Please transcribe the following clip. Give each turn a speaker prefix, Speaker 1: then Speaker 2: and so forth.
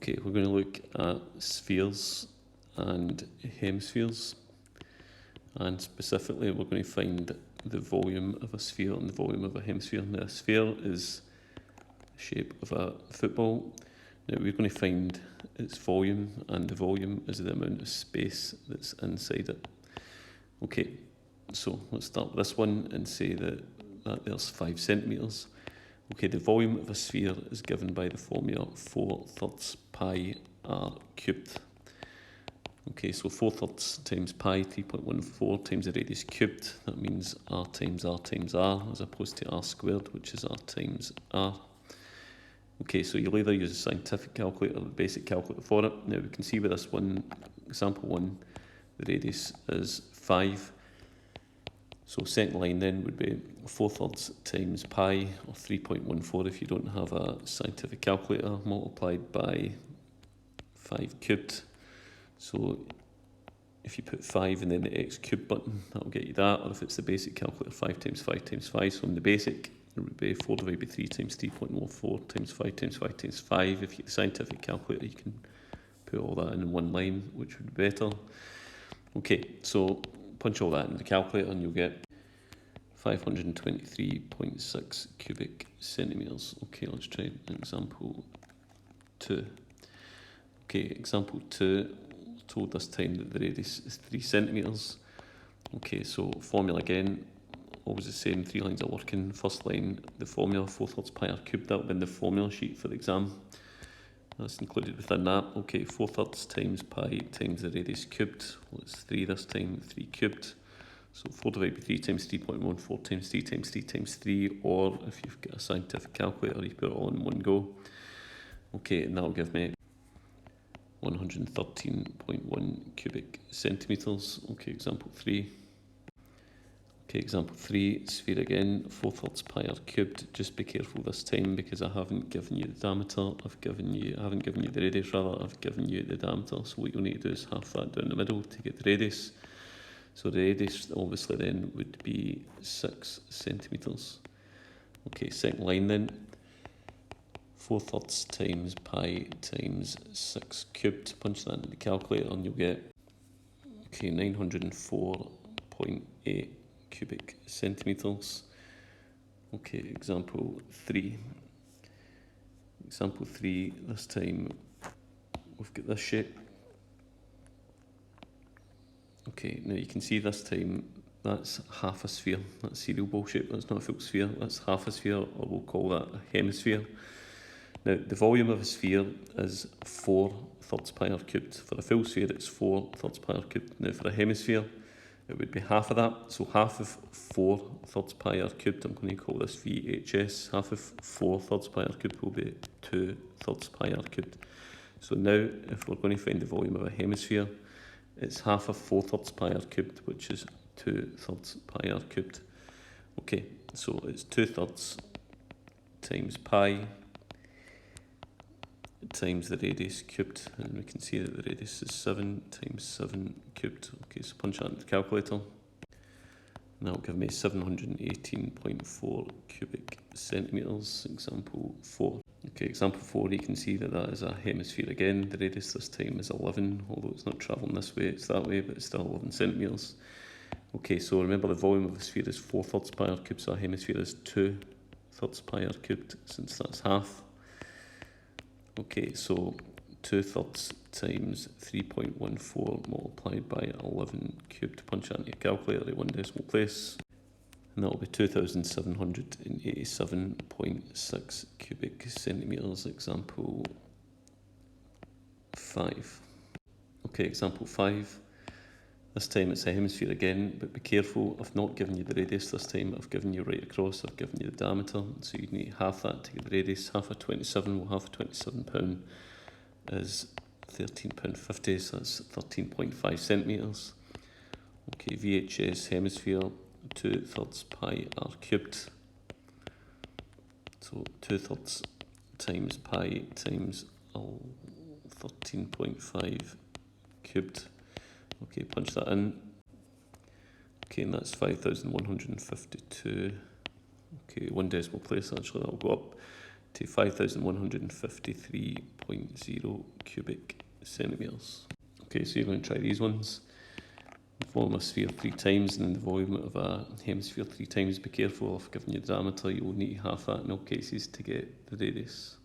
Speaker 1: Okay, we're going to look at spheres and hemispheres, and specifically we're going to find the volume of a sphere and the volume of a hemisphere. Now, a sphere is the shape of a football. Now we're going to find its volume, and the volume is the amount of space that's inside it. Okay, so let's start with this one and say that there's 5 centimetres. Okay, the volume of a sphere is given by the formula 4/3 pi r cubed. Okay, so 4/3 times pi, 3.14 times the radius cubed. That means r times r times r, as opposed to r squared, which is r times r. Okay, so you'll either use a scientific calculator or the basic calculator for it. Now we can see with this one, example 1, the radius is 5. So second line then would be 4/3 times pi, or 3.14 if you don't have a scientific calculator, multiplied by 5 cubed. So if you put 5 and then the x cubed button, that'll get you that. Or if it's the basic calculator, 5 times 5 times 5. So in the basic, it would be 4 divided by 3 times 3.14 times 5 times 5 times 5. If you get the scientific calculator, you can put all that in one line, which would be better. Okay, so punch all that in the calculator and you'll get 523.6 cubic centimetres. Okay, let's try example 2. Okay, example 2, told this time that the radius is 3 centimetres. Okay, so formula again, always the same, 3 lines are working. First line, the formula 4/3 pi r cubed, that will be in the formula sheet for the exam. That's included within that. Okay, 4/3 times pi times the radius cubed. Well, it's 3 this time, 3 cubed. So 4 divided by 3 times 3.14 times 3 times 3 times 3, or if you've got a scientific calculator, you put it all in one go. Okay, and that'll give me 113.1 cubic centimetres. Okay, example 3. Okay, example 3, sphere again, 4/3 pi r cubed. Just be careful this time because I haven't given you the diameter, I haven't given you the radius rather, I've given you the diameter. So what you'll need to do is half that down the middle to get the radius. So the radius obviously then would be 6 centimetres. Okay, second line then, 4/3 times pi times 6 cubed. Punch that into the calculator and you'll get 904.8 cubic centimetres. Okay, example 3. Example 3, this time we've got this shape. Okay, now you can see this time that's half a sphere. That's cereal bowl shape, that's not a full sphere, that's half a sphere, or we'll call that a hemisphere. Now, the volume of a sphere is 4/3 pi r cubed. For a full sphere, it's 4/3 pi r cubed. Now, for a hemisphere, it would be half of that. So half of 4/3 pi r cubed, I'm going to call this VHS. Half of 4/3 pi r cubed will be 2/3 pi r cubed. So now, if we're going to find the volume of a hemisphere, it's half of 4/3 pi r cubed, which is 2/3 pi r cubed. Okay, so it's 2/3 times pi times the radius cubed, and we can see that the radius is 7 times 7 cubed. Okay, so punch that into the calculator, and that will give me 718.4 cubic centimetres. Example 4. Okay, example 4, you can see that that is a hemisphere again. The radius this time is 11, although it's not travelling this way, it's that way, but it's still 11 centimetres. Okay, so remember the volume of the sphere is 4/3 pi r cubed, so a hemisphere is 2/3 pi r cubed, since that's half. Okay, so 2/3 times 3.14 multiplied by 11 cubed. Punch that into your calculator at 1 decimal place. And that will be 2,787.6 cubic centimetres. Example 5. Okay, example 5. This time it's a hemisphere again, but be careful, I've not given you the radius this time, I've given you right across, I've given you the diameter, so you need half that to get the radius. Half of 27, well, half of £27 is £13.50, so that's 13.5 centimetres. Okay, VHS hemisphere, 2/3 pi r cubed. So 2/3 times pi times 13.5 cubed. Okay, punch that in. Okay, and that's 5,152. Okay, 1 decimal place, actually, that'll go up. to 5,153.0 cubic centimetres. Okay, so you're going to try these ones. Volume of a sphere 3 times and then the volume of a hemisphere 3 times. Be careful of giving you the diameter, you will need half that in all cases to get the radius.